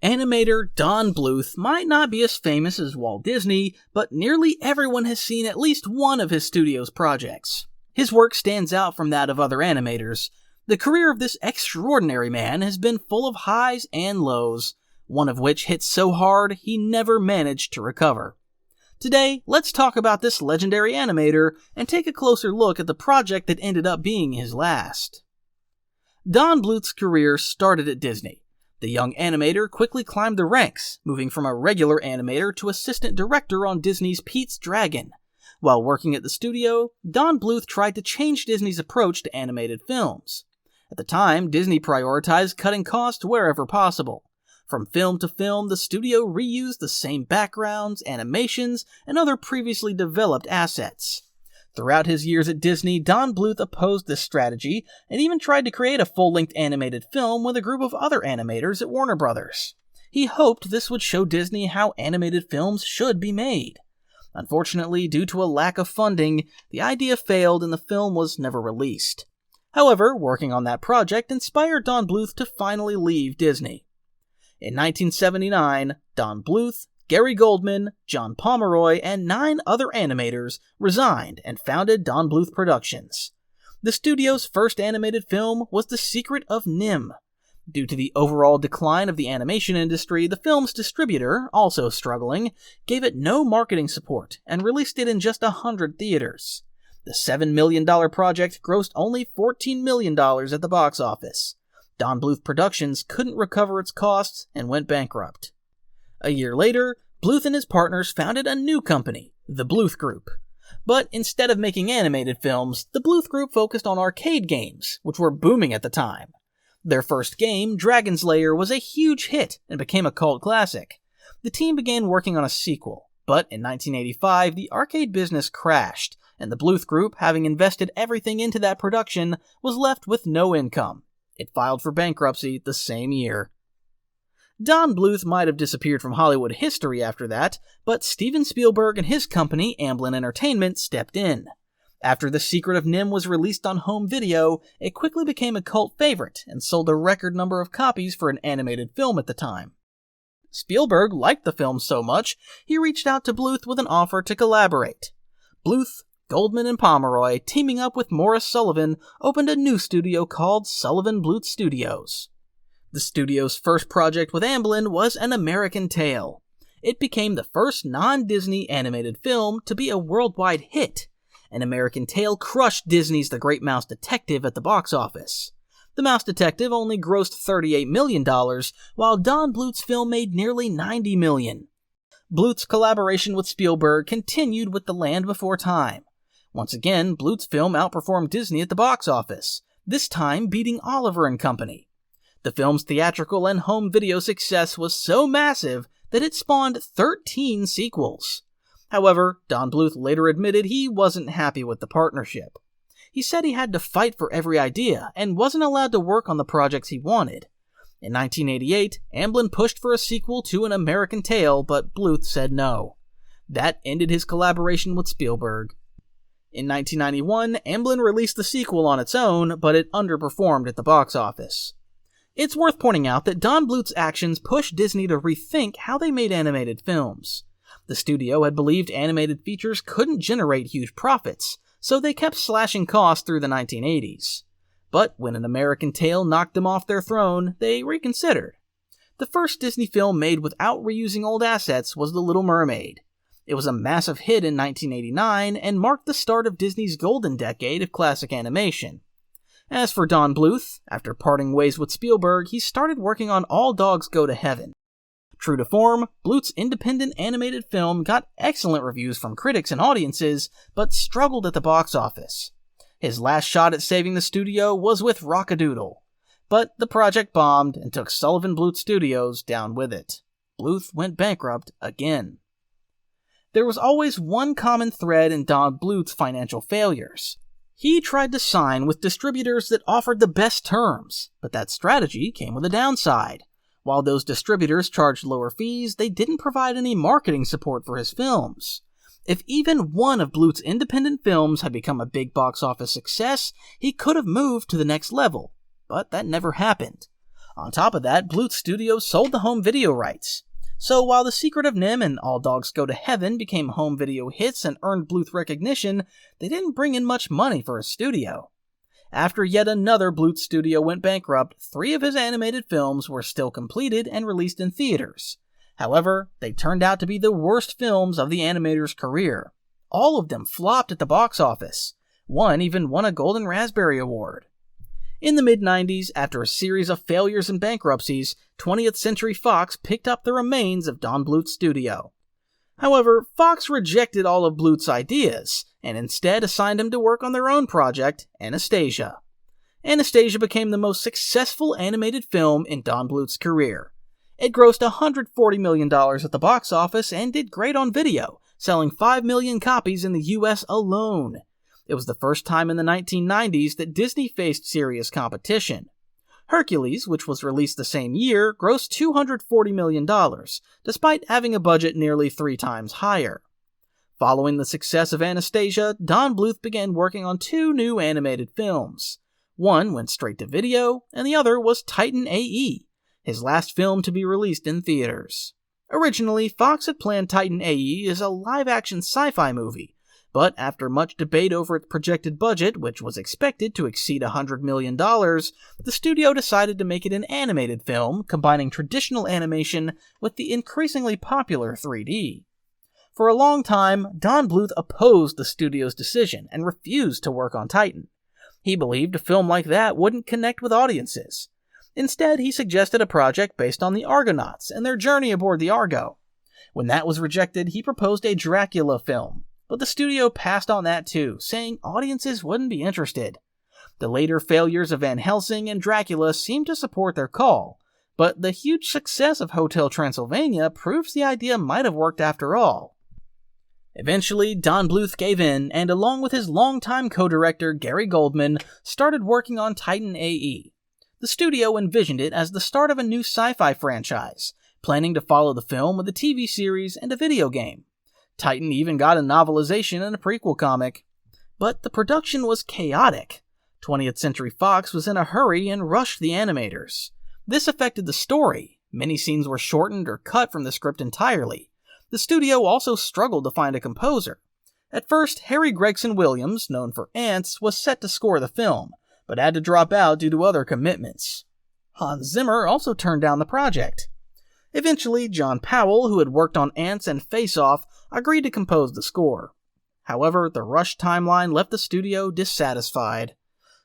Animator Don Bluth might not be as famous as Walt Disney, but nearly everyone has seen at least one of his studio's projects. His work stands out from that of other animators. The career of this extraordinary man has been full of highs and lows, one of which hit so hard he never managed to recover. Today, let's talk about this legendary animator and take a closer look at the project that ended up being his last. Don Bluth's career started at Disney. The young animator quickly climbed the ranks, moving from a regular animator to assistant director on Disney's Pete's Dragon. While working at the studio, Don Bluth tried to change Disney's approach to animated films. At the time, Disney prioritized cutting costs wherever possible. From film to film, the studio reused the same backgrounds, animations, and other previously developed assets. Throughout his years at Disney, Don Bluth opposed this strategy and even tried to create a full-length animated film with a group of other animators at Warner Brothers. He hoped this would show Disney how animated films should be made. Unfortunately, due to a lack of funding, the idea failed and the film was never released. However, working on that project inspired Don Bluth to finally leave Disney. In 1979, Don Bluth, Gary Goldman, John Pomeroy, and 9 other animators resigned and founded Don Bluth Productions. The studio's first animated film was The Secret of NIMH. Due to the overall decline of the animation industry, the film's distributor, also struggling, gave it no marketing support and released it in just 100 theaters. The $7 million project grossed only $14 million at the box office. Don Bluth Productions couldn't recover its costs and went bankrupt. A year later, Bluth and his partners founded a new company, the Bluth Group. But instead of making animated films, the Bluth Group focused on arcade games, which were booming at the time. Their first game, Dragon's Lair, was a huge hit and became a cult classic. The team began working on a sequel, but in 1985, the arcade business crashed, and the Bluth Group, having invested everything into that production, was left with no income. It filed for bankruptcy the same year. Don Bluth might have disappeared from Hollywood history after that, but Steven Spielberg and his company, Amblin Entertainment, stepped in. After The Secret of NIMH was released on home video, it quickly became a cult favorite and sold a record number of copies for an animated film at the time. Spielberg liked the film so much, he reached out to Bluth with an offer to collaborate. Bluth, Goldman, and Pomeroy, teaming up with Morris Sullivan, opened a new studio called Sullivan Bluth Studios. The studio's first project with Amblin was An American Tail. It became the first non-Disney animated film to be a worldwide hit. An American Tail crushed Disney's The Great Mouse Detective at the box office. The Mouse Detective only grossed $38 million, while Don Bluth's film made nearly $90 million. Bluth's collaboration with Spielberg continued with The Land Before Time. Once again, Bluth's film outperformed Disney at the box office, this time beating Oliver and Company. The film's theatrical and home video success was so massive that it spawned 13 sequels. However, Don Bluth later admitted he wasn't happy with the partnership. He said he had to fight for every idea and wasn't allowed to work on the projects he wanted. In 1988, Amblin pushed for a sequel to An American Tail, but Bluth said no. That ended his collaboration with Spielberg. In 1991, Amblin released the sequel on its own, but it underperformed at the box office. It's worth pointing out that Don Bluth's actions pushed Disney to rethink how they made animated films. The studio had believed animated features couldn't generate huge profits, so they kept slashing costs through the 1980s. But when An American Tail knocked them off their throne, they reconsidered. The first Disney film made without reusing old assets was The Little Mermaid. It was a massive hit in 1989 and marked the start of Disney's golden decade of classic animation. As for Don Bluth, after parting ways with Spielberg, he started working on All Dogs Go to Heaven. True to form, Bluth's independent animated film got excellent reviews from critics and audiences, but struggled at the box office. His last shot at saving the studio was with Rock-a-Doodle, but the project bombed and took Sullivan Bluth Studios down with it. Bluth went bankrupt again. There was always one common thread in Don Bluth's financial failures. He tried to sign with distributors that offered the best terms, but that strategy came with a downside. While those distributors charged lower fees, they didn't provide any marketing support for his films. If even one of Bluth's independent films had become a big box office success, he could have moved to the next level, but that never happened. On top of that, Bluth Studios sold the home video rights. So while The Secret of Nim and All Dogs Go to Heaven became home video hits and earned Bluth recognition, they didn't bring in much money for his studio. After yet another Bluth studio went bankrupt, 3 of his animated films were still completed and released in theaters. However, they turned out to be the worst films of the animator's career. All of them flopped at the box office. One even won a Golden Raspberry Award. In the mid-90s, after a series of failures and bankruptcies, 20th Century Fox picked up the remains of Don Bluth's studio. However, Fox rejected all of Bluth's ideas, and instead assigned him to work on their own project, Anastasia. Anastasia became the most successful animated film in Don Bluth's career. It grossed $140 million at the box office and did great on video, selling 5 million copies in the US alone. It was the first time in the 1990s that Disney faced serious competition. Hercules, which was released the same year, grossed $240 million, despite having a budget nearly 3 times higher. Following the success of Anastasia, Don Bluth began working on 2 new animated films. One went straight to video, and the other was Titan A.E., his last film to be released in theaters. Originally, Fox had planned Titan A.E. as a live-action sci-fi movie, but after much debate over its projected budget, which was expected to exceed $100 million, the studio decided to make it an animated film, combining traditional animation with the increasingly popular 3D. For a long time, Don Bluth opposed the studio's decision and refused to work on Titan. He believed a film like that wouldn't connect with audiences. Instead, he suggested a project based on the Argonauts and their journey aboard the Argo. When that was rejected, he proposed a Dracula film. But the studio passed on that too, saying audiences wouldn't be interested. The later failures of Van Helsing and Dracula seemed to support their call, but the huge success of Hotel Transylvania proves the idea might have worked after all. Eventually, Don Bluth gave in, and along with his longtime co-director Gary Goldman, started working on Titan A.E. The studio envisioned it as the start of a new sci-fi franchise, planning to follow the film with a TV series and a video game. Titan even got a novelization and a prequel comic. But the production was chaotic. 20th Century Fox was in a hurry and rushed the animators. This affected the story. Many scenes were shortened or cut from the script entirely. The studio also struggled to find a composer. At first, Harry Gregson Williams, known for Ants, was set to score the film, but had to drop out due to other commitments. Hans Zimmer also turned down the project. Eventually, John Powell, who had worked on Ants and Face Off, agreed to compose the score. However, the rushed timeline left the studio dissatisfied.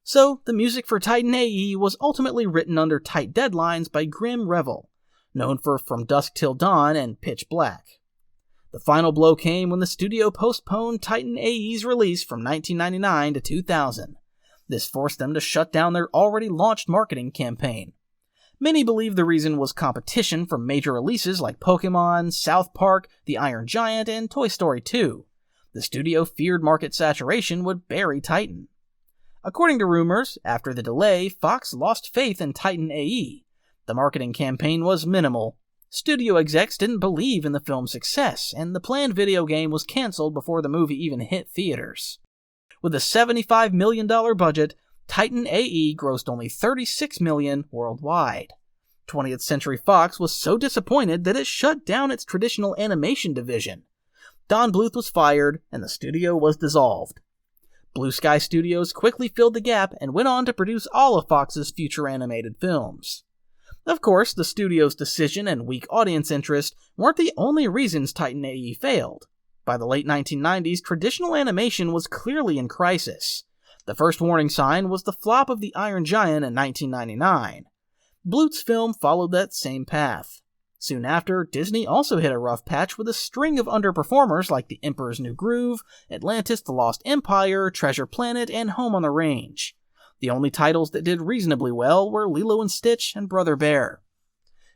So, the music for Titan A.E. was ultimately written under tight deadlines by Grim Revel, known for From Dusk Till Dawn and Pitch Black. The final blow came when the studio postponed Titan A.E.'s release from 1999 to 2000. This forced them to shut down their already launched marketing campaign. Many believe the reason was competition from major releases like Pokémon, South Park, The Iron Giant, and Toy Story 2. The studio feared market saturation would bury Titan. According to rumors, after the delay, Fox lost faith in Titan A.E. The marketing campaign was minimal. Studio execs didn't believe in the film's success, and the planned video game was canceled before the movie even hit theaters. With a $75 million budget, Titan A.E. grossed only $36 million worldwide. 20th Century Fox was so disappointed that it shut down its traditional animation division. Don Bluth was fired, and the studio was dissolved. Blue Sky Studios quickly filled the gap and went on to produce all of Fox's future animated films. Of course, the studio's decision and weak audience interest weren't the only reasons Titan A.E. failed. By the late 1990s, traditional animation was clearly in crisis. The first warning sign was the flop of The Iron Giant in 1999. Bluth's film followed that same path. Soon after, Disney also hit a rough patch with a string of underperformers like The Emperor's New Groove, Atlantis the Lost Empire, Treasure Planet, and Home on the Range. The only titles that did reasonably well were Lilo and Stitch and Brother Bear.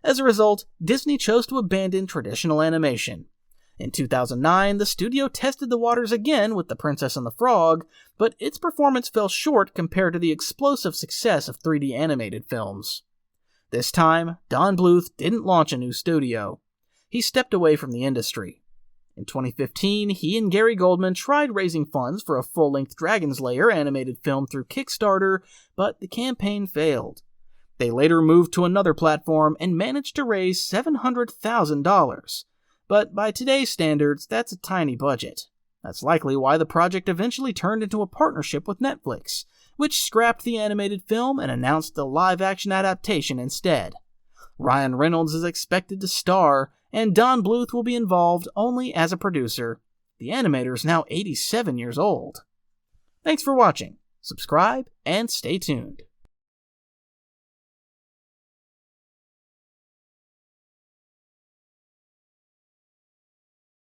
As a result, Disney chose to abandon traditional animation. In 2009, the studio tested the waters again with The Princess and the Frog, but its performance fell short compared to the explosive success of 3D animated films. This time, Don Bluth didn't launch a new studio. He stepped away from the industry. In 2015, he and Gary Goldman tried raising funds for a full-length Dragon's Lair animated film through Kickstarter, but the campaign failed. They later moved to another platform and managed to raise $700,000. But by today's standards, that's a tiny budget. That's likely why the project eventually turned into a partnership with Netflix, which scrapped the animated film and announced a live-action adaptation instead. Ryan Reynolds is expected to star, and Don Bluth will be involved only as a producer. The animator is now 87 years old. Thanks for watching. Subscribe and stay tuned.